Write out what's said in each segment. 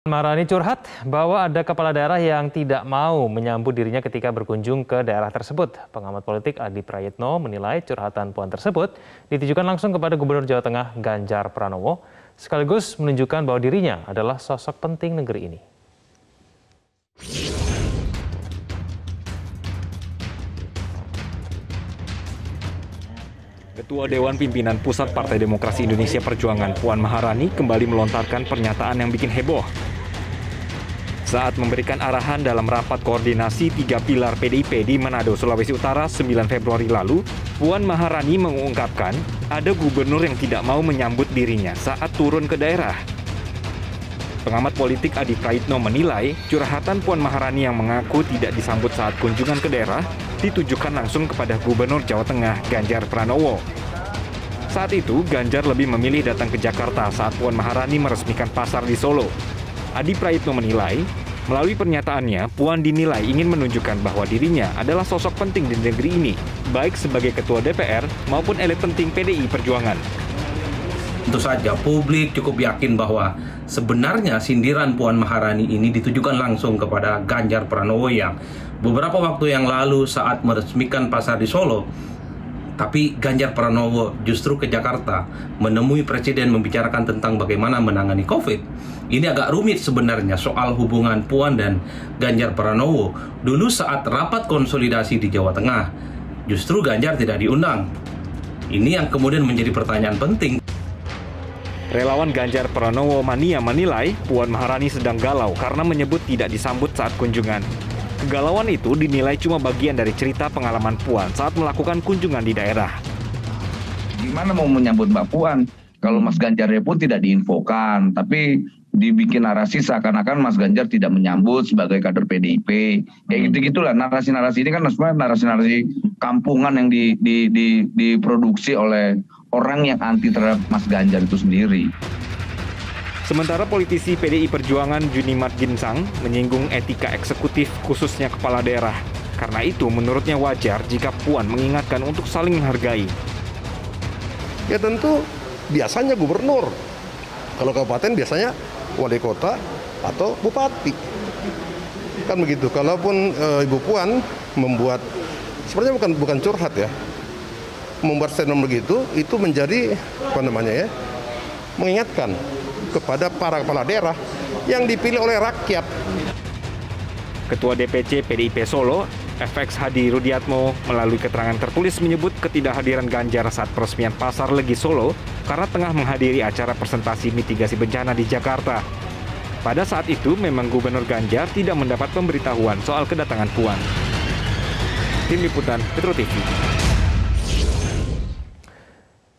Marani curhat bahwa ada kepala daerah yang tidak mau menyambut dirinya ketika berkunjung ke daerah tersebut. Pengamat politik Adi Prayitno menilai curhatan Puan tersebut ditujukan langsung kepada Gubernur Jawa Tengah Ganjar Pranowo, sekaligus menunjukkan bahwa dirinya adalah sosok penting negeri ini. Ketua Dewan Pimpinan Pusat Partai Demokrasi Indonesia Perjuangan Puan Maharani kembali melontarkan pernyataan yang bikin heboh. Saat memberikan arahan dalam rapat koordinasi 3 pilar PDIP di Manado, Sulawesi Utara 9 Februari lalu, Puan Maharani mengungkapkan ada gubernur yang tidak mau menyambut dirinya saat turun ke daerah. Pengamat politik Adi Prayitno menilai curhatan Puan Maharani yang mengaku tidak disambut saat kunjungan ke daerah ditujukan langsung kepada Gubernur Jawa Tengah Ganjar Pranowo. Saat itu, Ganjar lebih memilih datang ke Jakarta saat Puan Maharani meresmikan pasar di Solo. Adi Prayitno menilai, melalui pernyataannya, Puan dinilai ingin menunjukkan bahwa dirinya adalah sosok penting di negeri ini, baik sebagai Ketua DPR maupun elit penting PDI Perjuangan. Tentu saja publik cukup yakin bahwa sebenarnya sindiran Puan Maharani ini ditujukan langsung kepada Ganjar Pranowo yang beberapa waktu yang lalu saat meresmikan pasar di Solo, tapi Ganjar Pranowo justru ke Jakarta menemui Presiden membicarakan tentang bagaimana menangani COVID. Ini agak rumit sebenarnya soal hubungan Puan dan Ganjar Pranowo. Dulu saat rapat konsolidasi di Jawa Tengah, justru Ganjar tidak diundang. Ini yang kemudian menjadi pertanyaan penting. Relawan Ganjar Pranowo Mania menilai Puan Maharani sedang galau karena menyebut tidak disambut saat kunjungan. Kegalauan itu dinilai cuma bagian dari cerita pengalaman Puan saat melakukan kunjungan di daerah. Gimana mau menyambut Mbak Puan kalau Mas Ganjarnya pun tidak diinfokan, tapi dibikin narasi seakan-akan Mas Ganjar tidak menyambut sebagai kader PDIP. Kayak gitu-gitulah, narasi-narasi ini kan sebenarnya narasi-narasi kampungan yang diproduksi oleh orang yang anti terhadap Mas Ganjar itu sendiri. Sementara politisi PDI Perjuangan Junimat Ginsang menyinggung etika eksekutif khususnya kepala daerah. Karena itu menurutnya wajar jika Puan mengingatkan untuk saling menghargai. Ya tentu biasanya gubernur. Kalau kabupaten biasanya wali kota atau bupati. Kan begitu. Kalaupun Ibu Puan membuat, sebenarnya bukan curhat ya. Membuat statement begitu, itu menjadi mengingatkan kepada para kepala daerah yang dipilih oleh rakyat. Ketua DPC PDIP Solo, FX Hadi Rudiatmo, melalui keterangan tertulis menyebut ketidakhadiran Ganjar saat peresmian Pasar Legi Solo karena tengah menghadiri acara presentasi mitigasi bencana di Jakarta. Pada saat itu, memang Gubernur Ganjar tidak mendapat pemberitahuan soal kedatangan Puan. Tim Liputan Metro TV.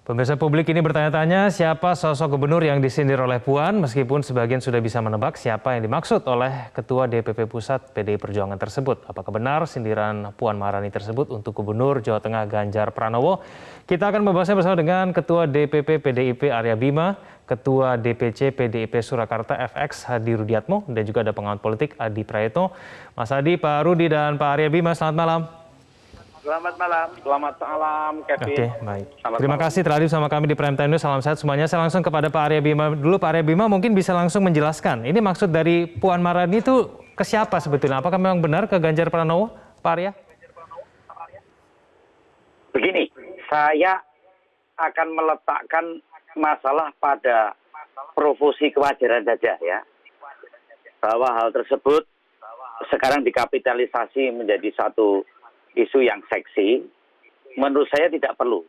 Pemirsa publik ini bertanya-tanya siapa sosok gubernur yang disindir oleh Puan, meskipun sebagian sudah bisa menebak siapa yang dimaksud oleh Ketua DPP Pusat PDI Perjuangan tersebut. Apakah benar sindiran Puan Maharani tersebut untuk Gubernur Jawa Tengah Ganjar Pranowo? Kita akan membahasnya bersama dengan Ketua DPP PDIP Arya Bima, Ketua DPC PDIP Surakarta FX Hadi Rudiatmo, dan juga ada pengamat politik Adi Prayitno. Mas Adi, Pak Rudi, dan Pak Arya Bima, selamat malam. Selamat malam Kevin. Oke, baik. Terima kasih telah hadir sama kami di Prime Time News. Salam sehat semuanya. Saya langsung kepada Pak Arya Bima dulu. Pak Arya Bima mungkin bisa langsung menjelaskan. Ini maksud dari Puan Maharani itu ke siapa sebetulnya? Apakah memang benar ke Ganjar Pranowo, Pak Arya? Begini, saya akan meletakkan masalah pada proporsi kewajaran saja ya. Bahwa hal tersebut sekarang dikapitalisasi menjadi satu isu yang seksi, menurut saya tidak perlu.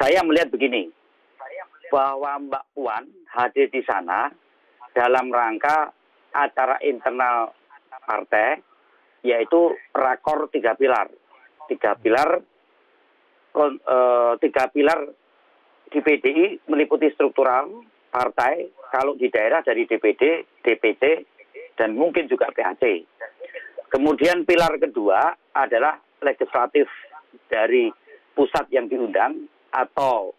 Saya melihat begini, bahwa Mbak Puan hadir di sana dalam rangka acara internal partai, yaitu rakor 3 pilar. 3 pilar di PDI meliputi struktural partai, kalau di daerah dari DPD, DPC, dan mungkin juga PAC. Kemudian pilar kedua adalah legislatif dari pusat yang diundang atau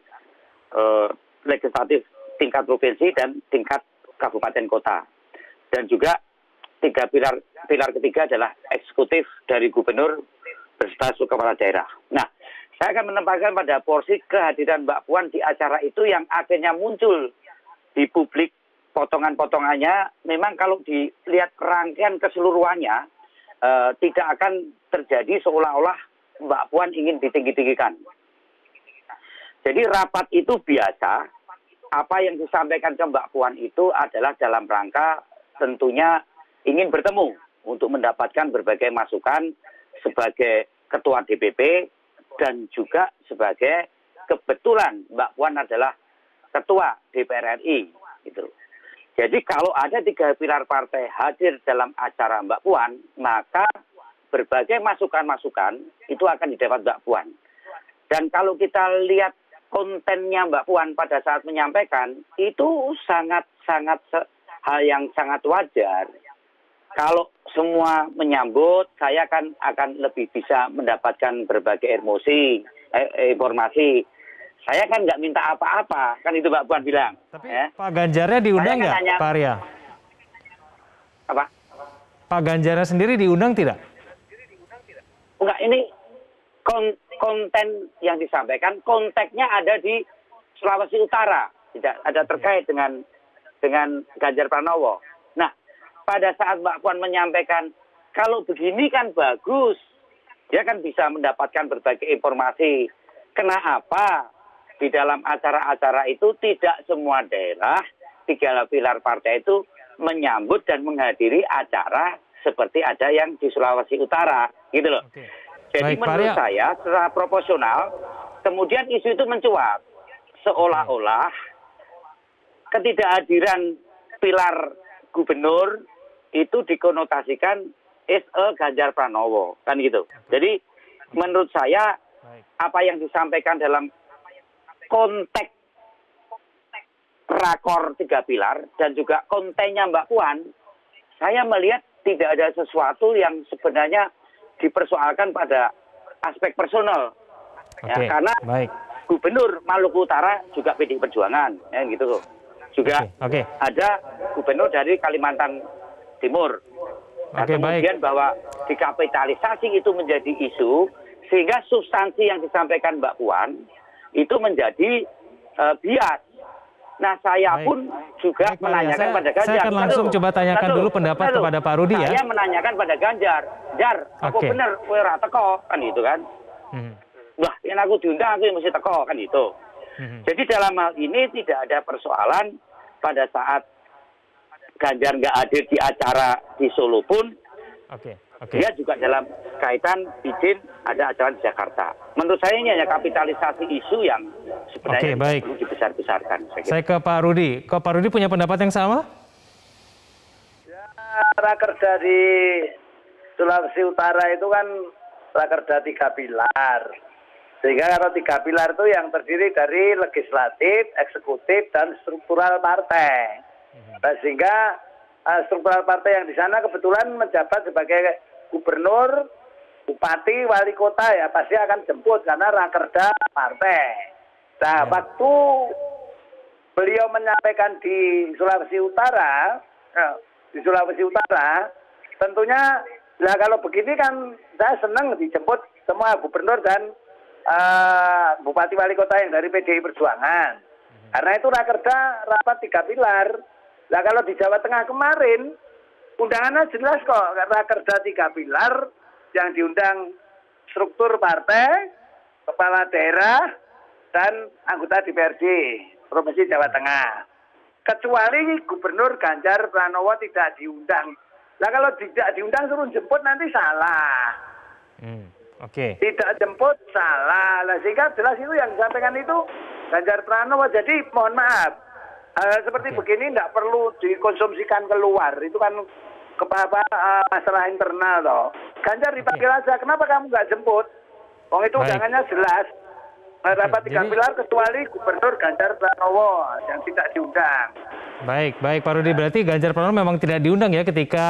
legislatif tingkat provinsi dan tingkat kabupaten kota. Dan juga 3 pilar ketiga adalah eksekutif dari gubernur beserta kepala daerah. Nah, saya akan menempatkan pada porsi kehadiran Mbak Puan di acara itu yang akhirnya muncul di publik potongan-potongannya memang kalau dilihat rangkaian keseluruhannya tidak akan terjadi seolah-olah Mbak Puan ingin ditinggi-tinggikan. Jadi rapat itu biasa, apa yang disampaikan ke Mbak Puan itu adalah dalam rangka tentunya ingin bertemu untuk mendapatkan berbagai masukan sebagai Ketua DPP dan juga sebagai kebetulan Mbak Puan adalah Ketua DPR RI. Gitu. Jadi kalau ada 3 pilar partai hadir dalam acara Mbak Puan, maka berbagai masukan-masukan itu akan didapat Mbak Puan. Dan kalau kita lihat kontennya Mbak Puan pada saat menyampaikan, itu sangat-sangat hal yang sangat wajar. Kalau semua menyambut, saya akan lebih bisa mendapatkan berbagai informasi. Saya kan nggak minta apa-apa, kan itu Mbak Puan bilang. Tapi Pak Ganjarnya diundang nggak, Pak Arya? Apa? Pak Ganjarnya sendiri diundang tidak? Enggak, ini konten yang disampaikan, konteksnya ada di Sulawesi Utara, tidak ada terkait dengan Ganjar Pranowo. Nah, pada saat Mbak Puan menyampaikan, kalau begini kan bagus, dia kan bisa mendapatkan berbagai informasi. Kenapa di dalam acara-acara itu tidak semua daerah, 3 pilar partai itu menyambut dan menghadiri acara seperti ada yang di Sulawesi Utara, gitu loh. Oke. Jadi Baik, menurut saya secara proporsional, kemudian isu itu mencuat. Seolah-olah ketidakhadiran pilar gubernur itu dikonotasikan is a Ganjar Pranowo, kan gitu. Jadi menurut saya apa yang disampaikan dalam konteks rakor 3 pilar dan juga kontennya Mbak Puan, saya melihat tidak ada sesuatu yang sebenarnya dipersoalkan pada aspek personal. Ya, karena Gubernur Maluku Utara juga PDI Perjuangan, ya gitu. Juga ada gubernur dari Kalimantan Timur. Nah, kemudian bahwa dikapitalisasi itu menjadi isu, sehingga substansi yang disampaikan Mbak Puan itu menjadi bias. Nah, saya pun juga menanyakan pada Ganjar. Saya akan langsung coba tanyakan dulu pendapat kepada Pak Rudi ya. Saya menanyakan pada Ganjar, Jar, apa bener kowe ora teko kan itu kan? Wah, yang aku diundang aku mesti teko kan itu. Jadi dalam hal ini tidak ada persoalan pada saat Ganjar nggak hadir di acara di Solo pun. Dia juga dalam kaitan izin ada acara di Jakarta. Menurut saya ini hanya kapitalisasi isu yang sebenarnya perlu dibesar-besarkan. Saya ke Pak Rudi. Kok Pak Rudi punya pendapat yang sama? Ya, rakerda di Sulawesi Utara itu kan rakerda 3 pilar. Sehingga kalau 3 pilar itu yang terdiri dari legislatif, eksekutif, dan struktural partai. Nah, sehingga struktural partai yang di sana kebetulan menjabat sebagai gubernur, bupati, wali kota ya pasti akan jemput karena rakerda partai. Nah, waktu beliau menyampaikan di Sulawesi Utara, tentunya lah kalau begini kan saya senang dijemput semua gubernur dan bupati wali kota yang dari PDI Perjuangan. Karena itu rakerda rapat 3 pilar. Nah kalau di Jawa Tengah kemarin, undangannya jelas kok, rakerda 3 pilar yang diundang struktur partai, kepala daerah, dan anggota DPRD Provinsi Jawa Tengah. Kecuali Gubernur Ganjar Pranowo tidak diundang. Nah kalau tidak diundang suruh jemput nanti salah. Tidak jemput salah. Nah, sehingga jelas itu yang disampaikan itu Ganjar Pranowo. Jadi mohon maaf. Seperti begini tidak perlu dikonsumsikan keluar. Itu kan masalah internal toh. Ganjar dipanggil aja. Kenapa kamu nggak jemput? Wong itu undangannya jelas. Rapat 3 pilar kecuali Gubernur Ganjar Pranowo yang tidak diundang. Baik Pak Rudi. Berarti Ganjar Pranowo memang tidak diundang ya ketika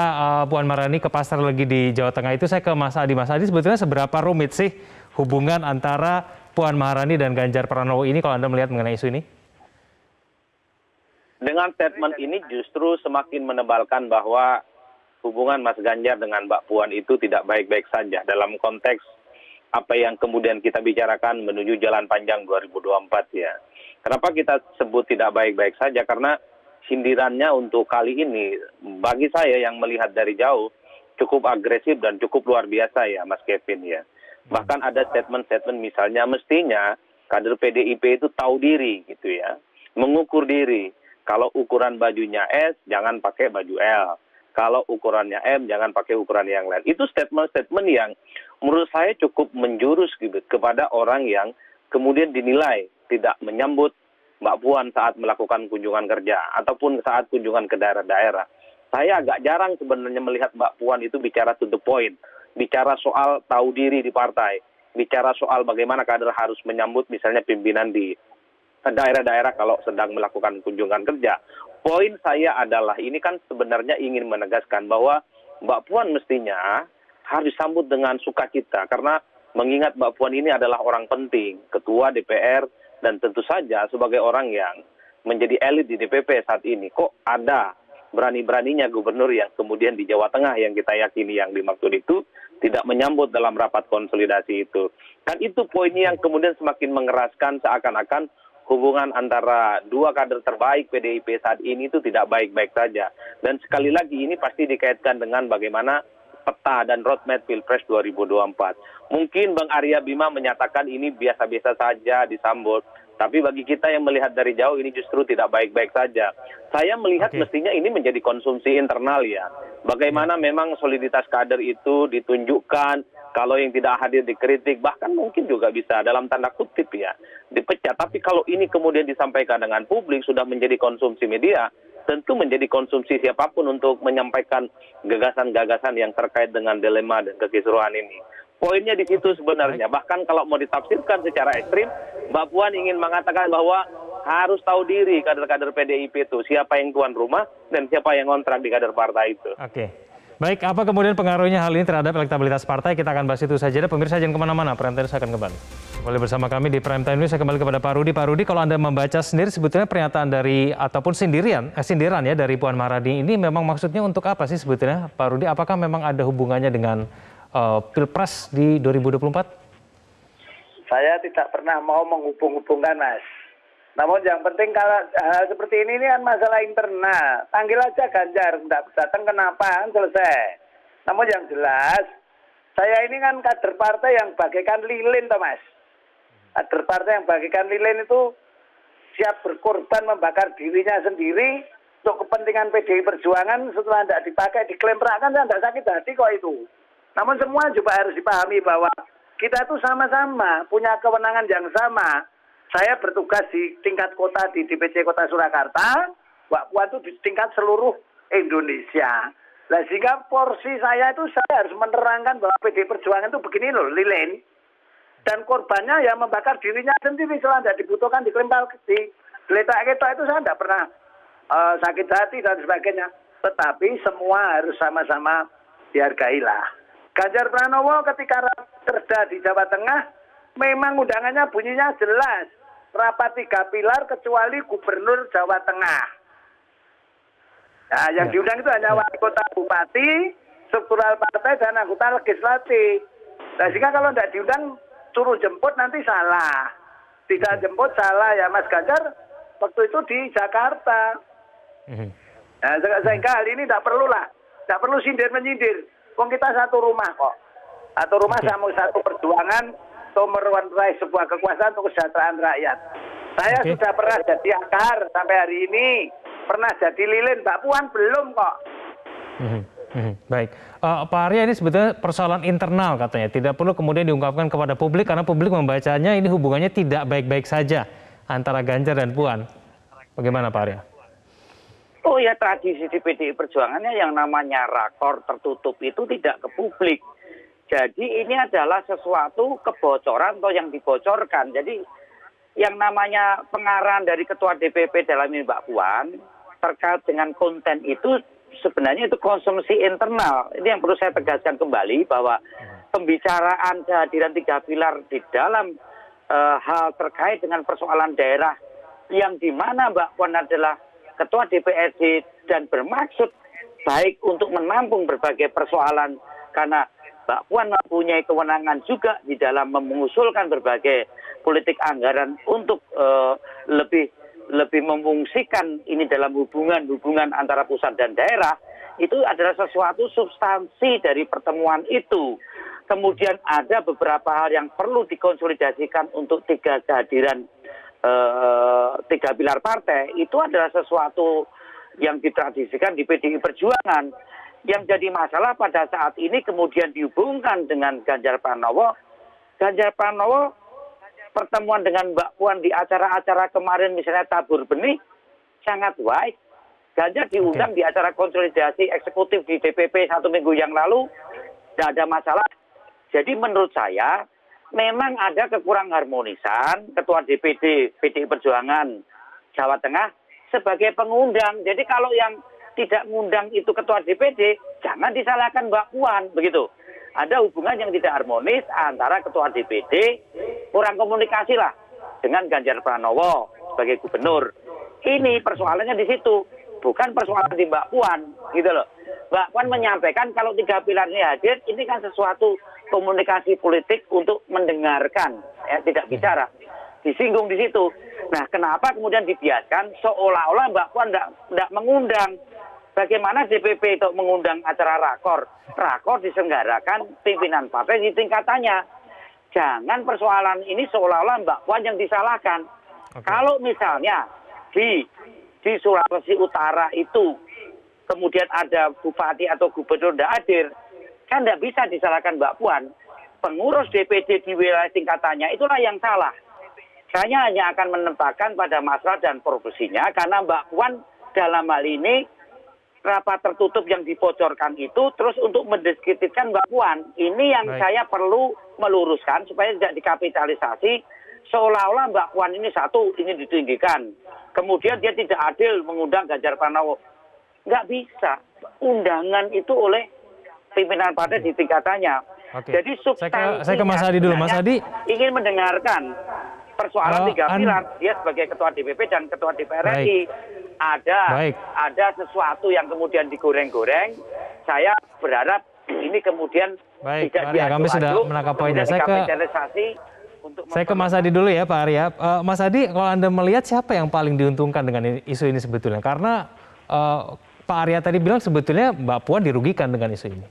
Puan Maharani ke pasar lagi di Jawa Tengah itu. Saya ke Mas Adi. Mas Adi, sebetulnya seberapa rumit sih hubungan antara Puan Maharani dan Ganjar Pranowo ini kalau Anda melihat mengenai isu ini? Dengan statement ini justru semakin menebalkan bahwa hubungan Mas Ganjar dengan Mbak Puan itu tidak baik-baik saja dalam konteks apa yang kemudian kita bicarakan menuju jalan panjang 2024 ya. Kenapa kita sebut tidak baik-baik saja? Karena sindirannya untuk kali ini, bagi saya yang melihat dari jauh, cukup agresif dan cukup luar biasa ya Mas Kevin ya. Bahkan ada statement-statement misalnya mestinya kader PDIP itu tahu diri gitu ya, mengukur diri. Kalau ukuran bajunya S, jangan pakai baju L. Kalau ukurannya M, jangan pakai ukuran yang lain. Itu statement-statement yang menurut saya cukup menjurus gitu kepada orang yang kemudian dinilai tidak menyambut Mbak Puan saat melakukan kunjungan kerja ataupun saat kunjungan ke daerah-daerah. Saya agak jarang sebenarnya melihat Mbak Puan itu bicara to the point, bicara soal tahu diri di partai, bicara soal bagaimana kader harus menyambut misalnya pimpinan di daerah-daerah kalau sedang melakukan kunjungan kerja. Poin saya adalah ini kan sebenarnya ingin menegaskan bahwa Mbak Puan mestinya harus disambut dengan sukacita karena mengingat Mbak Puan ini adalah orang penting, ketua DPR dan tentu saja sebagai orang yang menjadi elit di DPP saat ini. Kok ada berani-beraninya gubernur yang kemudian di Jawa Tengah yang kita yakini yang dimaksud itu tidak menyambut dalam rapat konsolidasi itu. Kan itu poinnya yang kemudian semakin mengeraskan seakan-akan hubungan antara dua kader terbaik PDIP saat ini itu tidak baik-baik saja. Dan sekali lagi ini pasti dikaitkan dengan bagaimana peta dan roadmap Pilpres 2024. Mungkin Bang Arya Bima menyatakan ini biasa-biasa saja disambut. Tapi bagi kita yang melihat dari jauh ini justru tidak baik-baik saja. Saya melihat mestinya ini menjadi konsumsi internal ya. Bagaimana memang soliditas kader itu ditunjukkan, kalau yang tidak hadir dikritik, bahkan mungkin juga bisa dalam tanda kutip ya, dipecat. Tapi kalau ini kemudian disampaikan dengan publik sudah menjadi konsumsi media, tentu menjadi konsumsi siapapun untuk menyampaikan gagasan-gagasan yang terkait dengan dilema dan kekisruhan ini. Poinnya di situ sebenarnya. Bahkan kalau mau ditafsirkan secara ekstrim, Mbak Puan ingin mengatakan bahwa harus tahu diri kader-kader PDIP itu, siapa yang tuan rumah dan siapa yang ngontrak di kader partai itu. Oke. Baik, apa kemudian pengaruhnya hal ini terhadap elektabilitas partai? Kita akan bahas itu saja. Pemirsa jangan kemana-mana, Prime Time News akan kembali. Kembali bersama kami di Prime Time News, saya kembali kepada Pak Rudi. Pak Rudi, kalau Anda membaca sendiri sebetulnya pernyataan dari, ataupun sindiran ya dari Puan Maharani ini memang maksudnya untuk apa sih sebetulnya, Pak Rudi? Apakah memang ada hubungannya dengan Pilpres di 2024? Saya tidak pernah mau menghubung-hubungkan, Mas. Namun yang penting kalau hal seperti ini kan masalah internal. Panggil aja Ganjar, tidak datang kenapa, selesai. Namun yang jelas, saya ini kan kader partai yang bagaikan lilin, toh Mas. Kader partai yang bagaikan lilin itu siap berkorban membakar dirinya sendiri untuk kepentingan PDI Perjuangan. Setelah tidak dipakai, diklemprakkan, saya tidak sakit hati kok itu. Namun semua juga harus dipahami bahwa kita itu sama-sama punya kewenangan yang sama. Saya bertugas di tingkat kota di DPC Kota Surakarta, Mbak Puan itu di tingkat seluruh Indonesia. Nah, sehingga porsi saya itu saya harus menerangkan bahwa PDI Perjuangan itu begini loh, lilin. Dan korbannya ya membakar dirinya sendiri setelah tidak dibutuhkan, dikelempar, digeletak-geletak itu saya tidak pernah sakit hati dan sebagainya. Tetapi semua harus sama-sama dihargailah. Ganjar Pranowo ketika Rakerda di Jawa Tengah memang undangannya bunyinya jelas. Rapat 3 pilar kecuali Gubernur Jawa Tengah. Nah, yang diundang itu hanya wali kota, bupati, struktural partai, dan anggota legislatif. Nah, sehingga kalau tidak diundang, suruh jemput nanti salah. Tidak jemput salah ya Mas Ganjar waktu itu di Jakarta. Nah, sehingga hal ini tidak perlu sindir-menyindir. Wong kita satu rumah kok. Satu rumah sama satu perjuangan untuk meraih sebuah kekuasaan untuk kesejahteraan rakyat. Saya sudah pernah jadi akar sampai hari ini. Pernah jadi lilin, Mbak Puan belum kok. Baik. Pak Arya, ini sebetulnya persoalan internal katanya. Tidak perlu kemudian diungkapkan kepada publik karena publik membacanya ini hubungannya tidak baik-baik saja antara Ganjar dan Puan. Bagaimana Pak Arya? Oh ya, tradisi di PDI Perjuangannya yang namanya rakor tertutup itu tidak ke publik. Jadi ini adalah sesuatu kebocoran atau yang dibocorkan. Jadi yang namanya pengarahan dari Ketua DPP dalam ini Mbak Puan terkait dengan konten itu sebenarnya itu konsumsi internal. Ini yang perlu saya tegaskan kembali bahwa pembicaraan kehadiran 3 pilar di dalam hal terkait dengan persoalan daerah yang di mana Mbak Puan adalah Ketua DPRD dan bermaksud baik untuk menampung berbagai persoalan karena Mbak Puan mempunyai kewenangan juga di dalam mengusulkan berbagai politik anggaran untuk lebih lebih memfungsikan ini dalam hubungan antara pusat dan daerah, itu adalah sesuatu substansi dari pertemuan itu. Kemudian ada beberapa hal yang perlu dikonsolidasikan untuk kehadiran 3 pilar partai. Itu adalah sesuatu yang ditradisikan di PDI Perjuangan. Yang jadi masalah pada saat ini kemudian dihubungkan dengan Ganjar Pranowo. Ganjar Pranowo pertemuan dengan Mbak Puan di acara-acara kemarin misalnya tabur benih sangat baik. Ganjar diundang di acara konsolidasi eksekutif di DPP 1 minggu yang lalu, tidak ada masalah. Jadi menurut saya memang ada kekurang harmonisan Ketua DPD PDI Perjuangan Jawa Tengah sebagai pengundang. Jadi kalau yang tidak mengundang itu Ketua DPD, jangan disalahkan Mbak Puan, begitu. Ada hubungan yang tidak harmonis antara Ketua DPD, kurang komunikasi lah dengan Ganjar Pranowo sebagai gubernur. Ini persoalannya di situ, bukan persoalan di Mbak Puan, gitu loh. Mbak Puan menyampaikan kalau 3 pilar ini hadir, ini kan sesuatu komunikasi politik untuk mendengarkan, ya, tidak bicara. Disinggung di situ. Nah, kenapa kemudian dibiarkan seolah-olah Mbak Puan tidak mengundang? Bagaimana DPP itu mengundang acara rakor? Rakor diselenggarakan pimpinan partai di tingkatannya. Jangan persoalan ini seolah-olah Mbak Puan yang disalahkan. Kalau misalnya di Sulawesi Utara itu kemudian ada bupati atau gubernur tidak hadir, kan tidak bisa disalahkan Mbak Puan. Pengurus DPD di wilayah tingkatannya itulah yang salah. Saya hanya akan menempatkan pada masalah dan profesinya karena Mbak Puan dalam hal ini rapat tertutup yang dibocorkan itu terus untuk mendiskreditkan Mbak Puan. Ini yang saya perlu meluruskan supaya tidak dikapitalisasi seolah-olah Mbak Puan ini satu ingin ditinggikan. Kemudian dia tidak adil mengundang Ganjar Pranowo. Nggak bisa. Undangan itu oleh pimpinan partai di tingkatannya. Jadi substansi saya ke Mas Hadi dulu. Mas Hadi ingin mendengarkan persoalan 3 pilar. Dia sebagai Ketua DPP dan Ketua DPR RI. Ada sesuatu yang kemudian digoreng-goreng. Saya berharap ini kemudian tidak diaduk-aduk. Kami sudah menangkap poinnya. Saya ke Mas Hadi dulu ya Pak Arya. Mas Hadi, kalau Anda melihat siapa yang paling diuntungkan dengan isu ini sebetulnya? Karena Pak Arya tadi bilang sebetulnya Mbak Puan dirugikan dengan isu ini.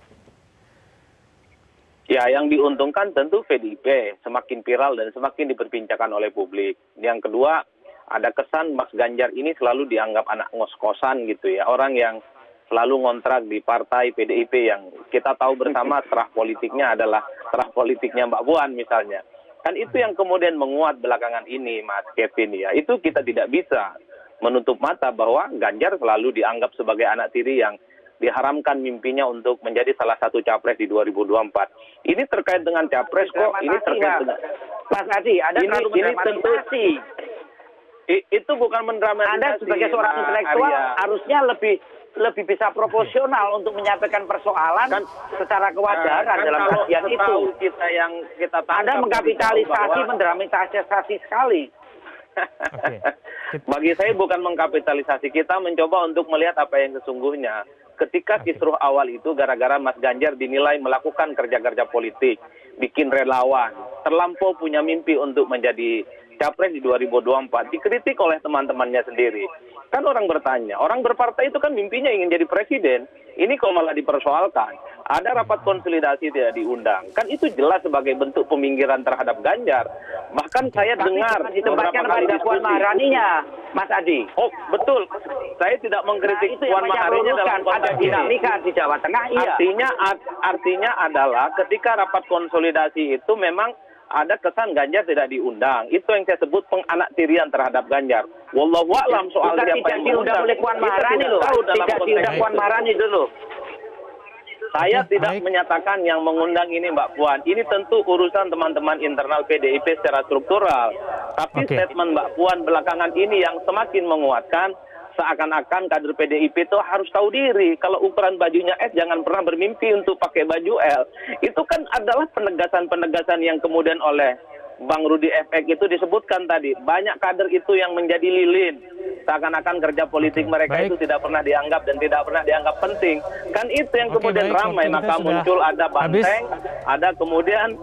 Ya, yang diuntungkan tentu PDIP, semakin viral dan semakin diperbincangkan oleh publik. Yang kedua, ada kesan Mas Ganjar ini selalu dianggap anak ngos-kosan gitu ya. Orang yang selalu ngontrak di partai PDIP yang kita tahu bersama terah politiknya adalah terah politiknya Mbak Puan misalnya. Kan itu yang kemudian menguat belakangan ini Mas Kevin ya. Itu kita tidak bisa menutup mata bahwa Ganjar selalu dianggap sebagai anak tiri yang diharamkan mimpinya untuk menjadi salah satu capres di 2024. Ini terkait dengan capres kok, ini terkait dengan... Mas Hadi, ada terlalu mendramatisasi. Itu bukan mendramatisasi. Anda sebagai seorang intelektual harusnya lebih bisa proporsional untuk menyampaikan persoalan kan, secara kewajaran dalam kajian itu. Anda mengkapitalisasi, mendramatisasi sekali. Bagi saya bukan mengkapitalisasi, kita mencoba untuk melihat apa yang sesungguhnya. Ketika kisruh awal itu gara-gara Mas Ganjar dinilai melakukan kerja-kerja politik, bikin relawan, terlampau punya mimpi untuk menjadi capres di 2024, dikritik oleh teman-temannya sendiri. Kan orang bertanya, orang berpartai itu kan mimpinya ingin jadi presiden, ini kok malah dipersoalkan. Ada rapat konsolidasi tidak diundang, kan itu jelas sebagai bentuk peminggiran terhadap Ganjar. Bahkan saya dengar ditempatkan pada Puan Maharaninya, Mas Adi. Oh betul, saya tidak mengkritik Puan Maharani dalam konteks ada dinamika di Jawa Tengah. Artinya adalah ketika rapat konsolidasi itu memang ada kesan Ganjar tidak diundang. Itu yang saya sebut penganak-tirian terhadap Ganjar. Wallahu a'lam soal siapa yang diundang oleh Puan Maharani loh. Tidak diundang Puan Maharani dulu. Saya tidak menyatakan yang mengundang ini Mbak Puan. Ini tentu urusan teman-teman internal PDIP secara struktural. Tapi statement Mbak Puan belakangan ini yang semakin menguatkan seakan-akan kader PDIP itu harus tahu diri. Kalau ukuran bajunya S, jangan pernah bermimpi untuk pakai baju L. Itu kan adalah penegasan-penegasan yang kemudian oleh Bang Rudi Efek itu disebutkan tadi. Banyak kader itu yang menjadi lilin. Seakan-akan kerja politik mereka itu tidak pernah dianggap dan tidak pernah dianggap penting. Kan itu yang kemudian ramai. Maka muncul ada banteng, ada kemudian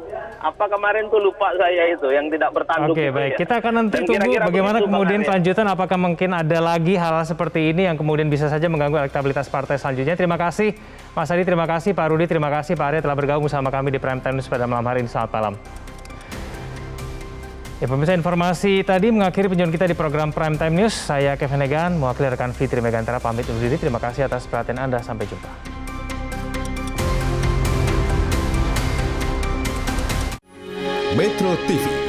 Apa kemarin tuh lupa saya itu yang tidak bertanduk. Oke, gitu baik. ya. Kita akan nanti Dan tunggu kira-kira bagaimana begitu, kemudian Bang Arya. kelanjutan, apakah mungkin ada lagi hal seperti ini yang kemudian bisa saja mengganggu elektabilitas partai selanjutnya. Terima kasih Mas Adi, terima kasih Pak Rudi, terima kasih Pak Arya telah bergabung bersama kami di Prime Time News pada malam hari ini. Selamat malam. Ya, pemirsa, informasi tadi mengakhiri penjualan kita di program Prime Time News. Saya Kevin Egan, mewakili rekan Fitri Megantara, pamit undur diri. Terima kasih atas perhatian Anda. Sampai jumpa. Metro TV